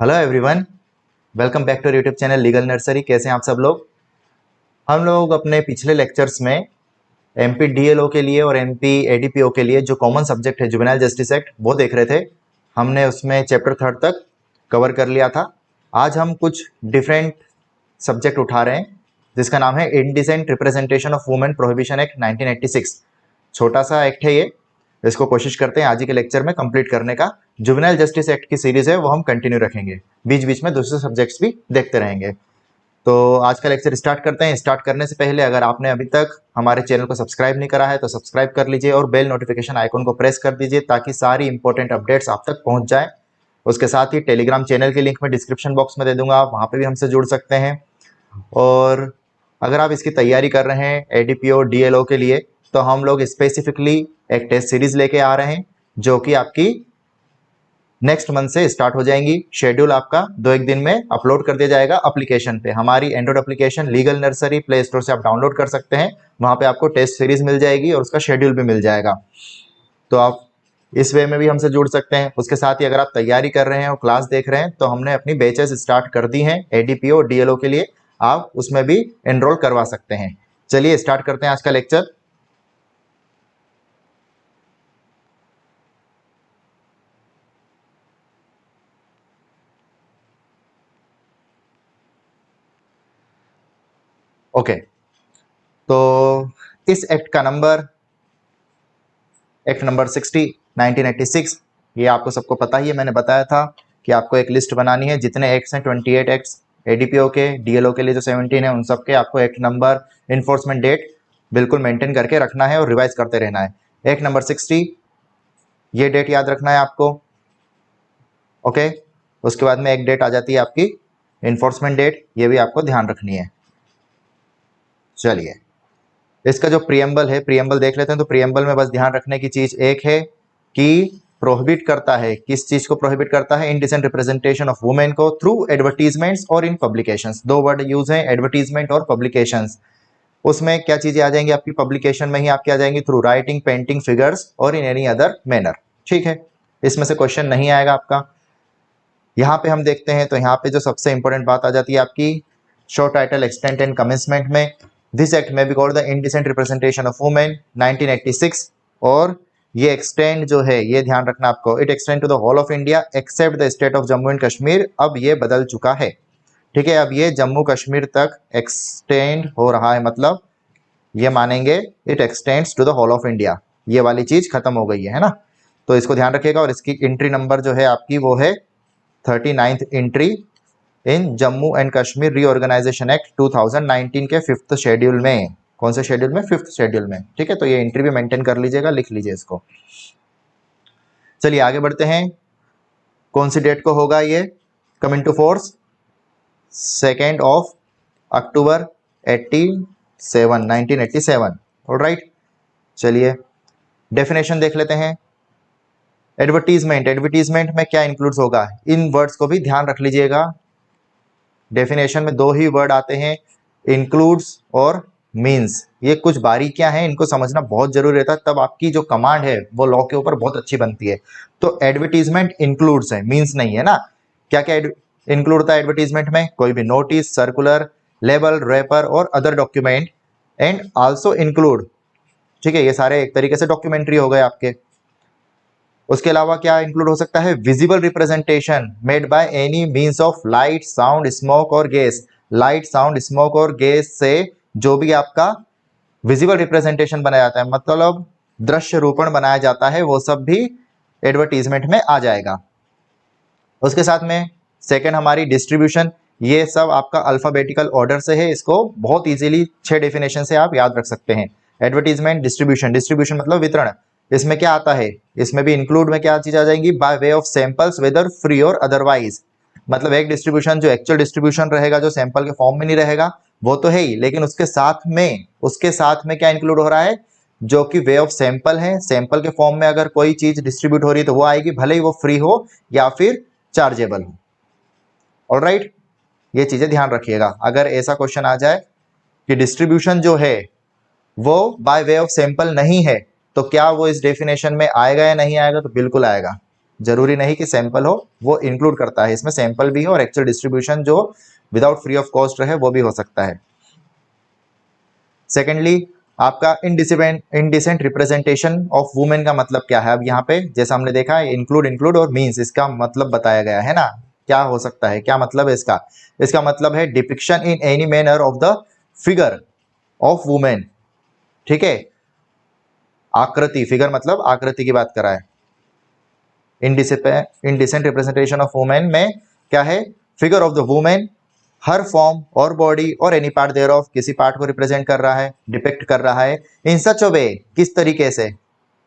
Hello everyone, welcome back to YouTube channel Legal Nursery. कैसे हैं आप सब लोग। हम लोग अपने पिछले लेक्चर्स में एमपी डीएलओ के लिए और एमपी एडीपीओ के लिए जो कॉमन सब्जेक्ट है जुवेनाइल जस्टिस एक्ट वो देख रहे थे। हमने उसमें चैप्टर 3 तक कवर कर लिया था। आज हम कुछ डिफरेंट सब्जेक्ट उठा रहे हैं जिसका नाम है indecent representation of women prohibition act 1986। छोटा सा एक्ट है ये, इसको कोशिश करते हैं आज ही के लेक्चर में कंप्लीट करने का। जुवेनाइल जस्टिस एक्ट की सीरीज है वो हम कंटिन्यू रखेंगे, बीच बीच में दूसरे सब्जेक्ट्स भी देखते रहेंगे। तो आज का लेक्चर स्टार्ट करते हैं। स्टार्ट करने से पहले अगर आपने अभी तक हमारे चैनल को सब्सक्राइब नहीं करा है तो सब्सक्राइब कर लीजिए और बेल नोटिफिकेशन आइकन को प्रेस कर दीजिए ताकि सारी इंपॉर्टेंट अपडेट्स आप तक पहुंच जाए। उसके साथ ही टेलीग्राम चैनल की लिंक मैं डिस्क्रिप्शन बॉक्स में दे दूंगा, आप वहाँ पे भी हमसे जुड़ सकते हैं। और अगर आप इसकी तैयारी कर रहे हैं एडीपीओ डीएलओ के लिए तो हम लोग स्पेसिफिकली एक टेस्ट सीरीज लेके आ रहे हैं जो कि आपकी नेक्स्ट मंथ से स्टार्ट हो जाएंगी। शेड्यूल आपका 2-1 दिन में अपलोड कर दिया जाएगा एप्लीकेशन पे। हमारी Android application legal nursery play store से आप डाउनलोड कर सकते हैं, वहां पे आपको टेस्ट सीरीज मिल जाएगी और उसका शेड्यूल भी मिल जाएगा। तो आप इस वे में भी हमसे जुड़ सकते हैं। उसके साथ ही अगर आप तैयारी कर रहे हैं और क्लास देख रहे हैं तो हमने अपनी बैचेस स्टार्ट कर दी हैं एडीपीओ डीएलओ के लिए, आप उसमें भी एनरोल करवा सकते हैं। चलिए स्टार्ट करते हैं आज का लेक्चर। ओके, तो इस एक्ट का नंबर एक्ट नंबर 60 1986। ये आपको सबको पता ही है, मैंने बताया था कि आपको एक लिस्ट बनानी है जितने एक्ट्स हैं 28 एक्ट्स एडीपीओ के, डीएलओ के लिए जो 17 है उन सब के आपको एक्ट नंबर इन्फोर्समेंट डेट बिल्कुल मेंटेन करके रखना है और रिवाइज करते रहना है। एक्ट नंबर 60 ये डेट याद रखना है आपको। ओके, उसके बाद में एक डेट आ जाती है आपकी इन्फोर्समेंट डेट, ये भी आपको ध्यान रखनी है। चलिए इसका जो प्रियम्बल है, प्रियम्बल देख लेते हैं। तो प्रियम्बल में बस ध्यान रखने की चीज एक है कि प्रोहिबिट करता है, किस चीज को प्रोहिबिट करता है, इनडिसेंट रिप्रेजेंटेशन ऑफ वुमेन को थ्रू एडवर्टीजमेंट्स और इन पब्लिकेशंस। दो वर्ड यूज है, एडवर्टीजमेंट और पब्लिकेशंस। उसमें क्या चीजें आ जाएंगी आपकी, पब्लिकेशन में ही आपकी आ जाएंगी थ्रू राइटिंग, पेंटिंग, फिगर्स और इन एनी अदर मैनर। ठीक है, इसमें से क्वेश्चन नहीं आएगा आपका। यहाँ पे हम देखते हैं तो यहाँ पे जो सबसे इंपॉर्टेंट बात आ जाती है आपकी show title, extent and commencement में। दिस एक्ट में be called the indecent representation of women 1986। और ये एक्सटेंड जो है ये ध्यान रखना आपको, it extend to the whole of India except the state of Jammu and Kashmir. अब ये बदल चुका है, ठीक है, अब ये जम्मू कश्मीर तक एक्सटेंड हो रहा है, मतलब ये मानेंगे it extends to the whole of India. ये वाली चीज खत्म हो गई है ना, तो इसको ध्यान रखिएगा। और इसकी एंट्री नंबर जो है आपकी वो है 39th entry in Jammu and Kashmir reorganisation act 2019 के 5th शेड्यूल में। कौन से शेड्यूल में? 5th शेड्यूल में। ठीक है, तो ये एंट्री भी मेंटेन कर लीजिएगा, लिख लीजिए इसको। चलिए आगे बढ़ते हैं। कौन सी डेट को होगा ये coming to force? 2 October 1987। Alright, चलिए डेफिनेशन देख लेते हैं। एडवर्टीजमेंट, एडवर्टीजमेंट में क्या इंक्लूड्स होगा, इन वर्ड्स को भी ध्यान रख लीजिएगा। डेफिनेशन में दो ही वर्ड आते हैं, इंक्लूड्स और मीन्स। ये कुछ बारीकियां हैं, इनको समझना बहुत जरूरी रहता है, तब आपकी जो कमांड है वो लॉ के ऊपर बहुत अच्छी बनती है। तो एडवर्टीजमेंट इंक्लूड्स है, मीन्स नहीं है ना। क्या क्या इंक्लूड होता है एडवर्टीजमेंट में? कोई भी नोटिस, सर्कुलर, लेबल, रैपर और other document and also include. ठीक है, ये सारे एक तरीके से डॉक्यूमेंट्री हो गए आपके। उसके अलावा क्या इंक्लूड हो सकता है? Visible representation made by any means of light, sound, smoke और गैस। लाइट, साउंड, स्मोक और गैस से जो भी आपका विजिबल रिप्रेजेंटेशन बनाया जाता है, मतलब दृश्य रूपण बनाया जाता है, वो सब भी एडवर्टीजमेंट में आ जाएगा। उसके साथ में सेकंड हमारी डिस्ट्रीब्यूशन। ये सब आपका अल्फाबेटिकल ऑर्डर से है, इसको बहुत इजीली 6 डेफिनेशन से आप याद रख सकते हैं। एडवर्टीजमेंट, डिस्ट्रीब्यूशन, डिस्ट्रीब्यूशन मतलब वितरण। इसमें क्या आता है, इसमें भी इंक्लूड में क्या चीज आ जाएंगी? By way of samples whether free और अदरवाइज। मतलब एक डिस्ट्रीब्यूशन जो एक्चुअल डिस्ट्रीब्यूशन रहेगा, जो सैंपल के फॉर्म में नहीं रहेगा वो तो है ही, लेकिन उसके साथ में क्या इंक्लूड हो रहा है? जो कि वे ऑफ सैंपल है, सैंपल के फॉर्म में अगर कोई चीज डिस्ट्रीब्यूट हो रही है तो वो आएगी, भले ही वो फ्री हो या फिर चार्जेबल हो। ऑलराइट, ये चीजें ध्यान रखिएगा। अगर ऐसा क्वेश्चन आ जाए कि डिस्ट्रीब्यूशन जो है वो बाय वे ऑफ सैंपल नहीं है तो क्या वो इस डेफिनेशन में आएगा या नहीं आएगा? तो बिल्कुल आएगा। जरूरी नहीं कि सैंपल हो, वो इंक्लूड करता है, इसमें सैंपल भी है और एक्चुअल डिस्ट्रीब्यूशन जो विदाउट फ्री ऑफ कॉस्ट रहे वो भी हो सकता है। सेकेंडली, आपका इनडिसेंट रिप्रेजेंटेशन ऑफ वुमेन का मतलब क्या है? अब यहाँ पे जैसा हमने देखा है इंक्लूड और मीन्स, इसका मतलब बताया गया है ना, क्या हो सकता है, क्या मतलब है इसका? इसका मतलब है depiction in any manner of the figure of women. ठीक है, आकृति, फिगर मतलब आकृति की बात करा है। इनडिसेंट रिप्रेजेंटेशन ऑफ वुमेन में क्या है? Figure of the women, her form और बॉडी और एनी पार्ट देयर ऑफ, किसी पार्ट को रिप्रेजेंट कर रहा है, डिपिक्ट कर रहा है, इन सच अ वे, किस तरीके से?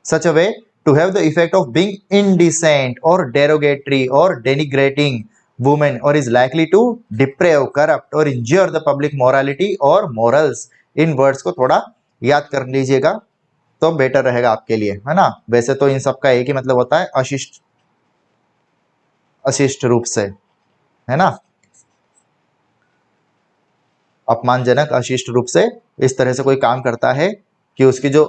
Such a way to have the effect of being indecent और डेरोगेटरी और डेनिग्रेटिंग वुमेन और is likely to deprave, corrupt और इंज्योर द पब्लिक मोरालिटी और मोरल्स। इन वर्ड्स को थोड़ा याद कर लीजिएगा तो बेटर रहेगा आपके लिए, है ना। वैसे तो इन सब का एक ही मतलब होता है, अशिष्ट, अशिष्ट रूप से, है ना, अपमानजनक, अशिष्ट रूप से, इस तरह से कोई काम करता है कि उसकी जो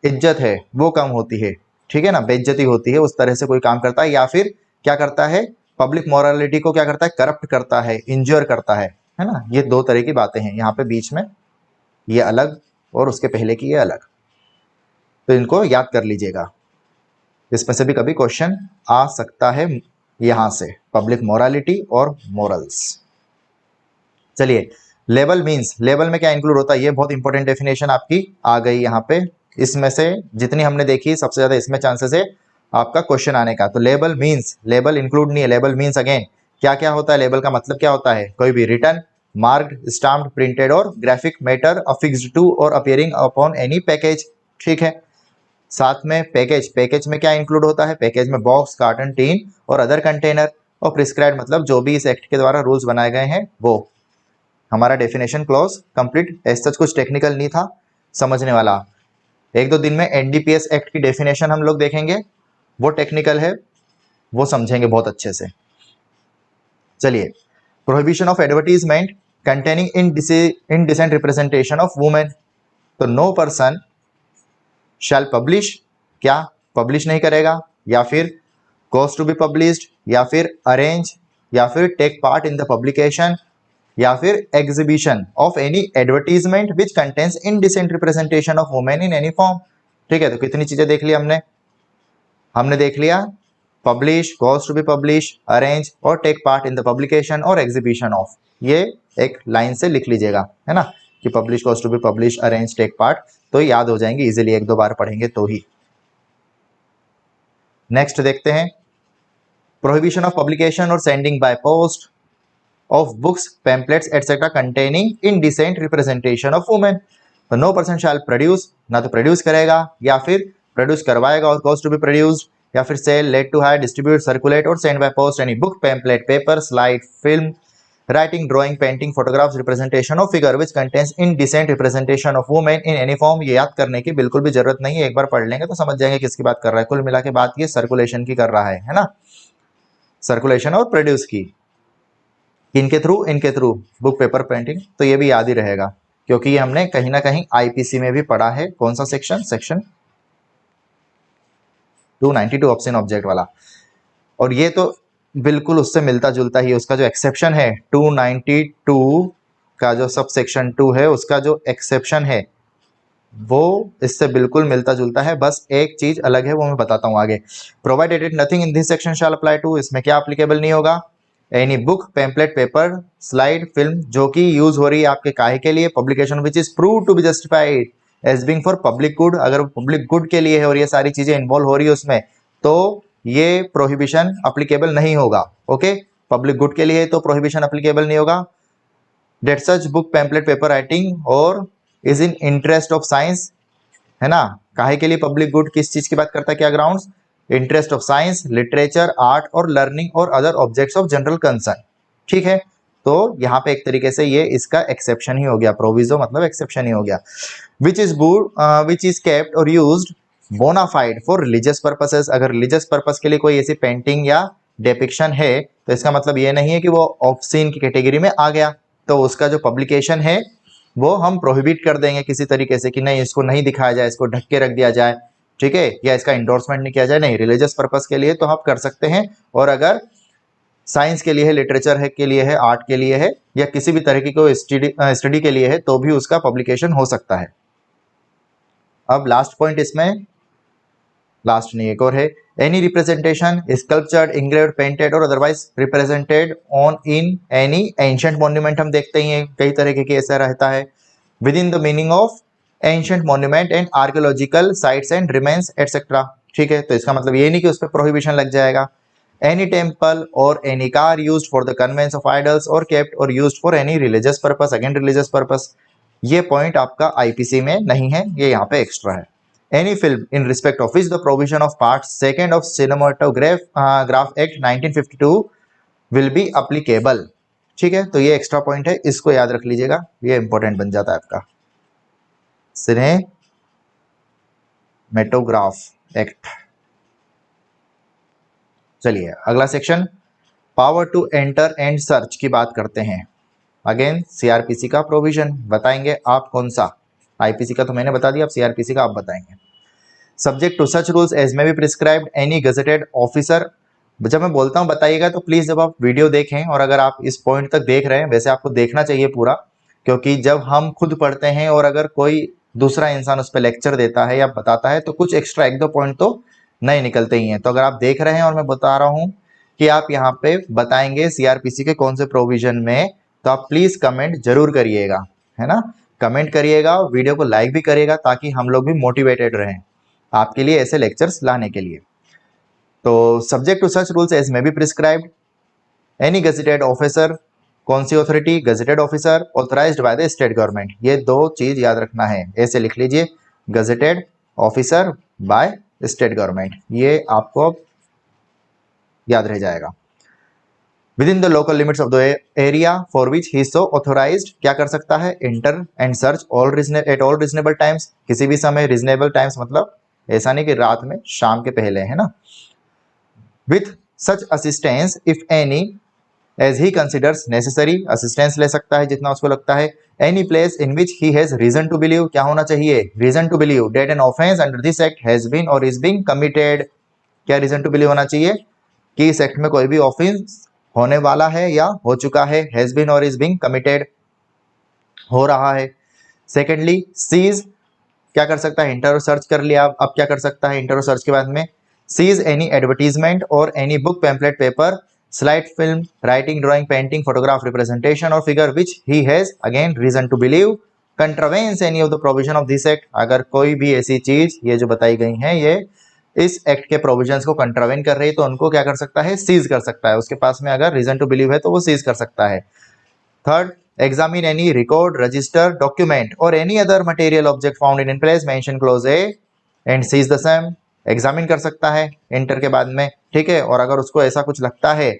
इज्जत है वो कम होती है, ठीक है ना, बेइज्जती होती है, उस तरह से कोई काम करता है, या फिर क्या करता है, पब्लिक मोरालिटी को क्या करता है, करप्ट करता है, इंज्योर करता है ना। ये दो तरह की बातें हैं यहाँ पे, बीच में ये अलग और उसके पहले की ये अलग, तो इनको याद कर लीजिएगा, इसमें से भी कभी क्वेश्चन आ सकता है यहां से, पब्लिक मोरालिटी और मोरल्स। चलिए, लेबल मींस, लेबल में क्या इंक्लूड होता है, ये बहुत इंपॉर्टेंट डेफिनेशन आपकी आ गई यहाँ पे। इसमें से जितनी हमने देखी सबसे ज्यादा इसमें चांसेस है आपका क्वेश्चन आने का। तो लेबल मींस, लेबल इंक्लूड नहीं है, लेबल मींस अगेन क्या क्या होता है, लेबल का मतलब क्या होता है? कोई भी रिटन, मार्क्ड, स्टाम्प्ड, प्रिंटेड और ग्राफिक मैटर अफिक्स्ड टू और अपीयरिंग अपॉन एनी पैकेज। ठीक है, साथ में पैकेज, पैकेज में क्या इंक्लूड होता है? पैकेज में बॉक्स, कार्टन, टीन और अदर कंटेनर। और प्रिस्क्राइब्ड मतलब जो भी इस एक्ट के द्वारा रूल्स बनाए गए हैं वो। हमारा डेफिनेशन क्लॉज कंप्लीट, ऐसा कुछ टेक्निकल नहीं था, समझने वाला। एक दो दिन में एनडीपीएस एक्ट की डेफिनेशन हम लोग देखेंगे, वो टेक्निकल है, वो समझेंगे बहुत अच्छे से। चलिए, prohibition of advertisement containing indecent representation of women. तो नो पर्सन शैल पब्लिश, क्या पब्लिश नहीं करेगा, या फिर कॉज टू बी पब्लिश्ड, या फिर अरेंज, या फिर take part in the publication, या फिर exhibition of any advertisement which contains indecent representation of women in any form. ठीक है, तो कितनी चीजें देख ली हमने देख लिया, publish, cause to be publish, arrange और take part in the publication और एग्जीबिशन ऑफ। ये एक लाइन से लिख लीजिएगा, है ना, कि publish, cause to be publish, arrange, take part, तो याद हो जाएंगे इजीली, एक दो बार पढ़ेंगे तो ही। नेक्स्ट देखते हैं, प्रोहिबिशन ऑफ पब्लिकेशन और sending by post of books, pamphlets, etc. containing indecent representation of women. तो no person shall produce, ना तो प्रोड्यूस करेगा या फिर प्रोड्यूस करवाएगा और cause to be produced, या फिर sale, let to hire, distribute, circulate और send by post any book, pamphlet, paper, slide, film, writing, drawing, painting, photographs, representation of figure which contains indecent representation of women in any form. ये याद करने की बिल्कुल भी जरूरत नहीं है, एक बार पढ़ लेंगे तो समझ जाएंगे किसकी बात कर रहा है। कुल मिला के बात ये सर्कुलेशन की कर रहा है ना, सर्कुलेशन और प्रोड्यूस की, इनके थ्रू बुक, पेपर, पेंटिंग, तो ये भी याद ही रहेगा क्योंकि ये हमने कहीं ना कहीं आईपीसी में भी पढ़ा है। कौन सा सेक्शन? सेक्शन 292 ऑप्शन ऑब्जेक्ट वाला। और ये तो बिल्कुल उससे मिलता जुलता ही, उसका जो एक्सेप्शन है 292 का जो सब सेक्शन 2 है उसका जो एक्सेप्शन है वो इससे बिल्कुल मिलता जुलता है, बस एक चीज अलग है, वो मैं बताता हूं आगे। Provided nothing in this section shall apply to, इसमें क्या अप्लीकेबल नहीं होगा? Any book, pamphlet, paper, slide, film जो कि यूज हो रही है आपके काहे के लिए? Publication which is prove to be justified as being for public good. अगर पब्लिक गुड के लिए है और ये सारी चीजें इन्वॉल्व हो रही है उसमें, तो ये प्रोहिबिशन अप्लीकेबल नहीं होगा। ओके, पब्लिक गुड के लिए तो प्रोहिबिशन अप्लीकेबल नहीं होगा। That such book, pamphlet, paper writing और is in interest of science, है ना, काहे के लिए पब्लिक गुड, किस चीज की बात करता है, क्या grounds? Interest of science, literature, art और लर्निंग और other objects of general concern. ठीक है, तो यहाँ पे एक तरीके से ये इसका एक्सेप्शन ही हो गया, प्रोविजो मतलब एक्सेप्शन ही हो गया। विच इज केप्ट और used bonafide for religious purposes. अगर रिलीजियस पर्पस के लिए कोई ऐसी पेंटिंग या डेपिक्शन है तो इसका मतलब ये नहीं है कि वो ऑब्सीन की कैटेगरी में आ गया, तो उसका जो पब्लिकेशन है वो हम प्रोहिबिट कर देंगे किसी तरीके से कि नहीं, इसको नहीं दिखाया जाए, इसको ढक के रख दिया जाए, ठीक है, या इसका इंडोर्समेंट नहीं किया जाए, नहीं, रिलीजियस पर्पस के लिए तो आप कर सकते हैं। और अगर साइंस के लिए है, लिटरेचर है के लिए है, आर्ट के लिए है, या किसी भी तरह की कोई स्टडी के लिए है तो भी उसका पब्लिकेशन हो सकता है। अब लास्ट पॉइंट इसमें, लास्ट नहीं एक और है, any representation sculptured, engraved, painted और otherwise represented on in any ancient monument, हम देखते ही हैं कई तरह के ऐसा रहता है, with in the meaning of ancient monument and archaeological sites and remains etcetera. ठीक है, तो इसका मतलब ये नहीं कि उस पर प्रोहिबिशन लग जाएगा। एनी टेम्पल और any car used for the conveyance of idols और केप्ट और used for any religious purpose, again religious purpose. ये पॉइंट आपका आईपीसी में नहीं है, ये यहाँ पे एक्स्ट्रा है। Any film in respect of which the provision of Part 2 of Cinematograph Act 1952 will be applicable। ठीक है, तो ये एक्स्ट्रा पॉइंट है, इसको याद रख लीजिएगा, ये इंपॉर्टेंट बन जाता है आपका। Cinematograph act. चलिए अगला section, power to enter and search की बात करते हैं। अगेन सीआरपीसी का प्रोविजन बताएंगे आप कौन सा, आईपीसी का तो मैंने बता दिया, अब सीआरपीसी का आप बताएंगे। Subject to such rules as may be prescribed any gazetted officer. जब मैं बोलता हूं बताइएगा तो प्लीज जब आप वीडियो देखें, और अगर आप इस पॉइंट तक देख रहे हैं, वैसे आपको देखना चाहिए पूरा, क्योंकि जब हम खुद पढ़ते हैं और अगर कोई दूसरा इंसान उस पर लेक्चर देता है या बताता है तो कुछ एक्स्ट्रा एक दो पॉइंट तो नए निकलते ही हैं। तो अगर आप देख रहे हैं और मैं बता रहा हूं कि आप यहाँ पे बताएंगे सीआरपीसी के कौन से प्रोविजन में, तो आप प्लीज कमेंट जरूर करिएगा, है ना, कमेंट करिएगा, वीडियो को लाइक भी करिएगा ताकि हम लोग भी मोटिवेटेड रहें आपके लिए ऐसे लेक्चर्स लाने के लिए। तो subject to such rules as may be prescribed any gazetted officer, कौन सी authority, gazetted officer authorised by the state government. ये दो चीज याद रखना है, ऐसे लिख लीजिए, gazetted officer by state government, ये आपको याद रह जाएगा। Within the local limits of the area for which he so authorised, क्या कर सकता है, enter and search at all reasonable times, किसी भी समय, रीजनेबल टाइम्स मतलब ऐसा नहीं कि रात में, शाम के पहले, है ना। With such assistance if any as he considers necessary, assistance ले सकता है जितना उसको लगता है। Any place in which he has reason to believe, क्या होना चाहिए, reason to believe that an offence under this act has been और इज बीइंग कमिटेड, क्या रीजन टू बिलीव होना चाहिए कि इस एक्ट में कोई भी ऑफेंस होने वाला है या हो चुका है, हैज बीन और इज बीइंग कमिटेड, हो रहा है। सेकेंडली सीज, क्या कर सकता है, इंटर और सर्च कर लिया, अब क्या कर सकता है इंटर और सर्च के बाद में, seize any advertisement or any book, pamphlet, paper, slide film, writing, drawing, painting, photograph, representation or figure which he has again reason to believe contravenes any of the provision of this act. अगर कोई भी ऐसी चीज ये जो बताई गई है ये इस एक्ट के प्रोविजंस को कंट्रावेन कर रही है तो उनको क्या कर सकता है, सीज कर सकता है, उसके पास में अगर रीजन टू बिलीव है तो वो सीज कर सकता है। Third, examine any record, register, document or any other material object found in place mention clause A and seize the same। Examine कर सकता है इंटर के बाद में, ठीक है, और अगर उसको ऐसा कुछ लगता है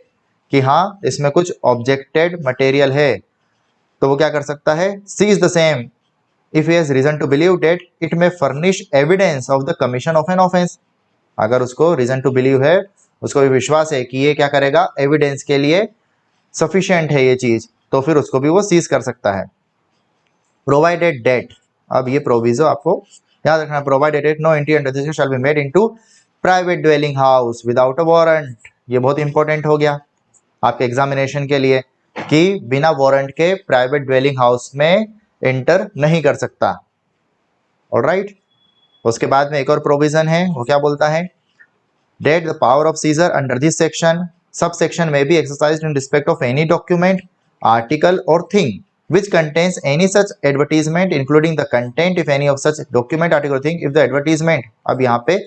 कि हाँ इसमें कुछ ऑब्जेक्टेड मटेरियल है तो वो क्या कर सकता है, seize the same if he has reason to believe that it may furnish evidence of the commission of an offence. अगर उसको रीजन टू बिलीव है, उसको भी विश्वास है कि ये क्या करेगा, एविडेंस के लिए सफिशिएंट है ये चीज, तो फिर उसको भी वो सीज कर सकता है। प्रोवाइडेड डेट, अब ये प्रोविजो आपको याद रखना, provided that no entry under this shall be made into private dwelling house without a warrant. ये बहुत इंपॉर्टेंट हो गया आपके एग्जामिनेशन के लिए कि बिना वारंट के प्राइवेट ड्वेलिंग हाउस में एंटर नहीं कर सकता। ऑलराइट, उसके बाद में एक और प्रोविजन है, वो क्या बोलता है, that the power of seizure under this section subsection may be exercised in respect of any document, article or thing which contains any such advertisement including the content if any of such document, article or thing if the advertisement, अब यहाँ पे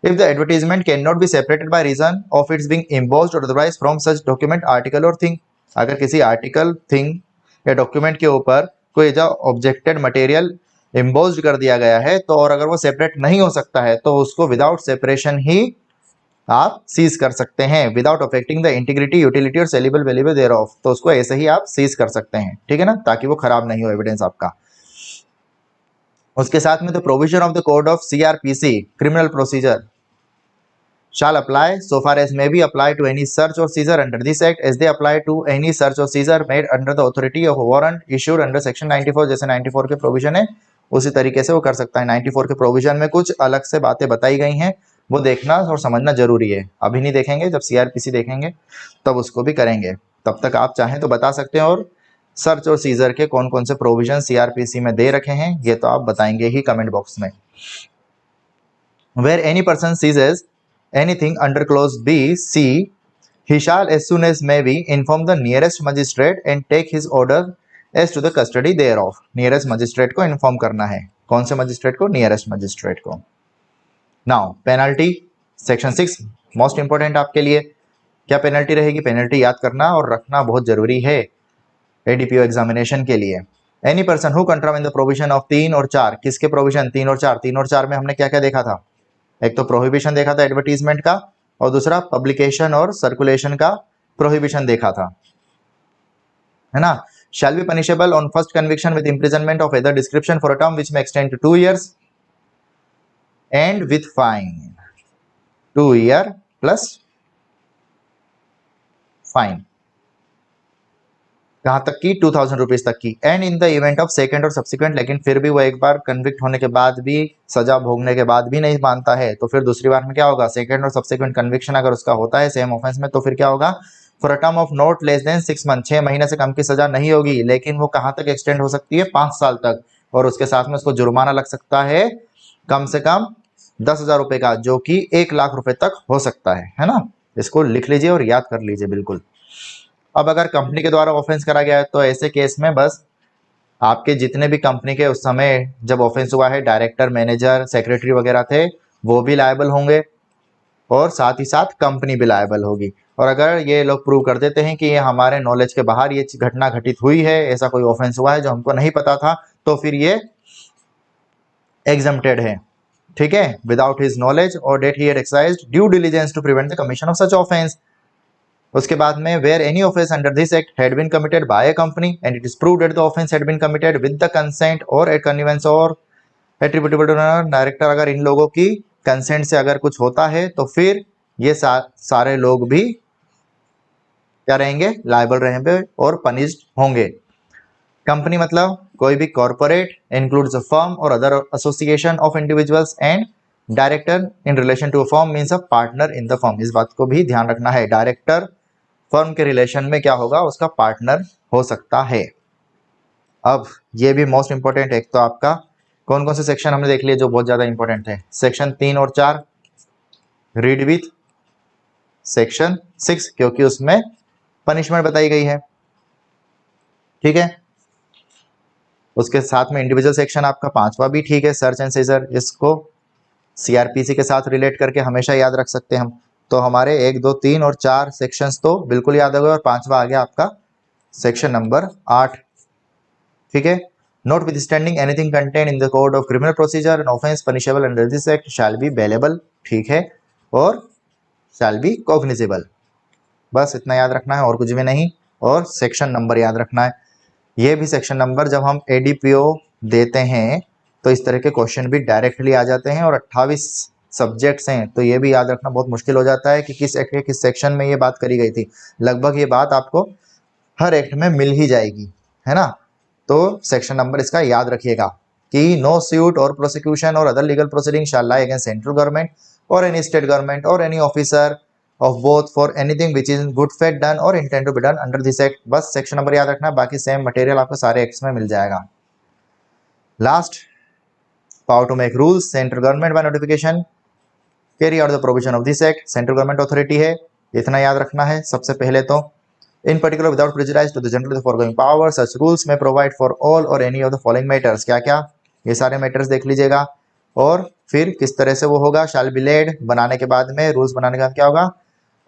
if the advertisement cannot be separated by reason of its being embossed or otherwise from such document, article or thing। अगर किसी article, thing या document के ऊपर कोई जो ऑब्जेक्टेड मटेरियल एम्बोस्ड कर दिया गया है तो और अगर वो सेपरेट नहीं हो सकता है तो उसको विदाउट सेपरेशन ही आप सीज कर सकते हैं, without affecting the integrity, utility और सेलेबल वैल्यू देयर ऑफ, तो उसको ऐसे ही आप सीज कर सकते हैं, ठीक है ना, ताकि वो खराब नहीं हो एविडेंस आपका। उसके साथ में the provision of the code of CrPC criminal procedure shall apply so far as may be applied to any search or seizure under this act as they apply to any search or seizure made under the authority of a warrant issued under section 94, जैसे 94 के provision है उसी तरीके से वो कर सकता है। 94 के प्रोविजन में कुछ अलग से बातें बताई गई हैं, वो देखना और समझना जरूरी है। अभी नहीं देखेंगे, जब सीआरपीसी देखेंगे तब उसको भी करेंगे। तब तक आप चाहें तो बता सकते हैं, और सर्च और सीजर के कौन कौन से प्रोविजन सीआरपीसी में दे रखे हैं ये तो आप बताएंगे ही कमेंट बॉक्स में। Where any person seizes anything under clause B, C, he shall as soon as may be inform the nearest magistrate and take his order as to the custody thereof. nearest magistrate को inform करना है। कौन से magistrate को? nearest magistrate को। Now penalty section 6 most important आपके लिए। क्या पेनल्टी रहेगी? पेनल्टी याद करना और रखना बहुत जरूरी है एडीपीओ एग्जामिनेशन के लिए। Any person who contravene the provision of 3 or 4, किसके प्रोविजन? 3 और 4। 3 और 4 में हमने क्या क्या देखा था? एक तो प्रोहिबिशन देखा था एडवर्टीजमेंट का, और दूसरा पब्लिकेशन और सर्कुलेशन का प्रोहिबिशन देखा था, है ना। Shall be punishable on first conviction with imprisonment of either description for a term which may extend to 2 years and with fine 2 year plus fine. कहां तक की? 2000 रुपीज तक की। And in the event of second or subsequent, लेकिन फिर भी वो एक बार कन्विक्ट होने के बाद भी, सजा भोगने के बाद भी नहीं मानता है, तो फिर दूसरी बार में क्या होगा? सेकंड और सब्सिक्वेंट कन्विक्शन अगर उसका होता है सेम ऑफेंस में, तो फिर क्या होगा? For a term of not less than 6 months, 6 महीने से कम की सजा नहीं होगी, लेकिन वो कहां तक एक्सटेंड हो सकती है? 5 साल तक। और उसके साथ में उसको जुर्माना लग सकता है कम से कम 10,000 रुपए का, जो कि 1 लाख रुपए तक हो सकता है ना। इसको लिख लीजिए और याद कर लीजिए बिल्कुल। अब अगर कंपनी के द्वारा ऑफेंस करा गया है, तो ऐसे केस में बस आपके जितने भी कंपनी के उस समय जब ऑफेंस हुआ है, डायरेक्टर, मैनेजर, सेक्रेटरी वगैरह थे, वो भी लायबल होंगे, और साथ ही साथ कंपनी भी लायबल होगी। और अगर ये लोग प्रूव कर देते हैं कि ये हमारे नॉलेज के बाहर ये घटना घटित हुई है, ऐसा कोई ऑफेंस हुआ है जो हमको नहीं पता था, तो फिर ये एग्जम्प्टेड है, ठीक है, विदाउट हिज नॉलेज और that he had exercised due diligence to prevent the commission of such offence. उसके बाद में where any offence under this act had been committed by a company and it is proved that the offence had been committed with the consent और at connivance और attributable to director, अगर इन लोगों की consent से अगर कुछ होता है, तो फिर ये सारे लोग भी क्या रहेंगे? लायबल रहेंगे और पनिश्ड होंगे। कंपनी मतलब कोई भी कॉर्पोरेट, इंक्लूड्स अ फर्म और other association of individuals, and director in relation to a firm means a partner in the firm. इस बात को भी ध्यान रखना है, डायरेक्टर फर्म के रिलेशन में क्या होगा? उसका पार्टनर हो सकता है। अब ये भी मोस्ट इंपॉर्टेंट, एक तो आपका कौन कौन से सेक्शन हमने देख लिए जो बहुत ज्यादा इंपॉर्टेंट थे? Section 3 or 4 read with section 6, क्योंकि उसमें पनिशमेंट बताई गई है, ठीक है। उसके साथ में इंडिविजुअल सेक्शन आपका 5वां भी ठीक है, सर्च एंड सीजर, इसको सीआरपीसी के साथ रिलेट करके हमेशा याद रख सकते हैं हम। तो हमारे 1, 2, 3 और 4 सेक्शंस तो बिल्कुल याद हो गए, और 5वां आ गया आपका सेक्शन नंबर 8, ठीक है। Note with standing anything contain in the code of criminal procedure and offence punishable under this act shall be bailable, ठीक है, और शैल बी कॉग्निजेबल। बस इतना याद रखना है और कुछ भी नहीं, और सेक्शन नंबर याद रखना है। ये भी सेक्शन नंबर जब हम एडीपीओ देते हैं तो इस तरह के क्वेश्चन भी डायरेक्टली आ जाते हैं, और 28 सब्जेक्ट्स हैं, तो ये भी याद रखना बहुत मुश्किल हो जाता है कि किस एक्ट के किस सेक्शन में ये बात करी गई थी। लगभग ये बात आपको हर एक्ट में मिल ही जाएगी, है ना। तो सेक्शन नंबर इसका याद रखिएगा कि no suit or prosecution or other legal proceeding shall lie against central government or any state government or any officer of both for anything which is in good faith done or intend to be done under this act. बस section number याद रखना, बाकी same material आपको सारे acts में मिल जाएगा। Last, power to make rules, central government by notification carry out the provision of this act, central government authority है, इतना याद रखना है सबसे पहले तो। In particular, without prejudice to the general foregoing power, such rules may provide for all or any of the following matters। क्या क्या? ये सारे मैटर्स देख लीजिएगा, और फिर किस तरह से वो होगा? शैल बी लेड, बनाने के बाद में, रूल्स बनाने के बाद क्या होगा?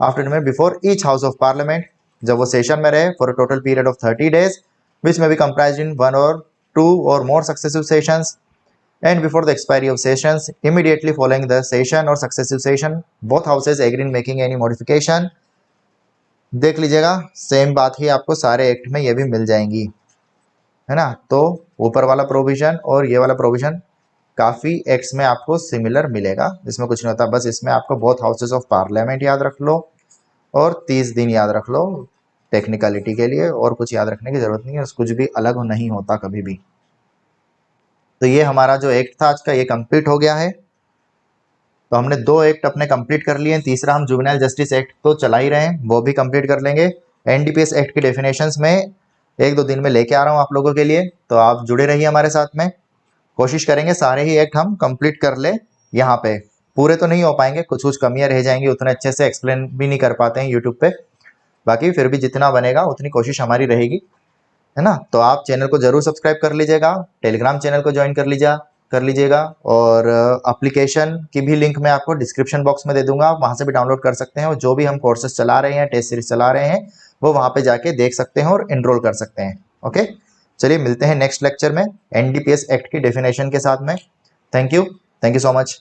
आफ्टर में before each house of parliament, जब वो सेशन में रहे, for a total period of 30 days, विच में B comprised in 1 or 2 or more successive sessions, and before the expiry of sessions, immediately following the session or successive session, both houses agree in making any modification। देख लीजिएगा, same बात ही आपको सारे act में ये भी मिल जाएंगी, है ना। तो ऊपर वाला प्रोविजन और ये वाला प्रोविजन काफी एक्ट्स में आपको सिमिलर मिलेगा, इसमें कुछ नहीं होता। बस इसमें आपको बोथ हाउसेस ऑफ पार्लियामेंट याद रख लो और 30 दिन याद रख लो टेक्निकलिटी के लिए, और कुछ याद रखने की जरूरत नहीं है, कुछ भी अलग नहीं होता कभी भी। तो ये हमारा जो एक्ट था आज का ये कंप्लीट हो गया है। तो हमने 2 एक्ट अपने कंप्लीट कर लिए हैं, तीसरा हम जुवेनाइल जस्टिस एक्ट तो चला ही रहे हैं, वो भी कंप्लीट कर लेंगे। एनडीपीएस एक्ट की डेफिनेशंस में 1-2 दिन में लेके आ रहा हूँ आप लोगों के लिए, तो आप जुड़े रहिए हमारे साथ में। कोशिश करेंगे सारे ही एक्ट हम कंप्लीट कर ले। यहाँ पे पूरे तो नहीं हो पाएंगे, कुछ कुछ कमियां रह जाएंगी, उतने अच्छे से एक्सप्लेन भी नहीं कर पाते हैं यूट्यूब पे, बाकी फिर भी जितना बनेगा उतनी कोशिश हमारी रहेगी, है ना। तो आप चैनल को जरूर सब्सक्राइब कर लीजिएगा, टेलीग्राम चैनल को ज्वाइन कर लीजिएगा और एप्लीकेशन की भी लिंक मैं आपको डिस्क्रिप्शन बॉक्स में दे दूंगा, आप वहां से भी डाउनलोड कर सकते हैं और जो भी हम कोर्सेज चला रहे हैं, टेस्ट सीरीज चला रहे हैं, वो वहां पे जाके देख सकते हैं और एनरोल कर सकते हैं। ओके, चलिए मिलते हैं नेक्स्ट लेक्चर में एनडीपीएस एक्ट की डेफिनेशन के साथ में। Thank you so much.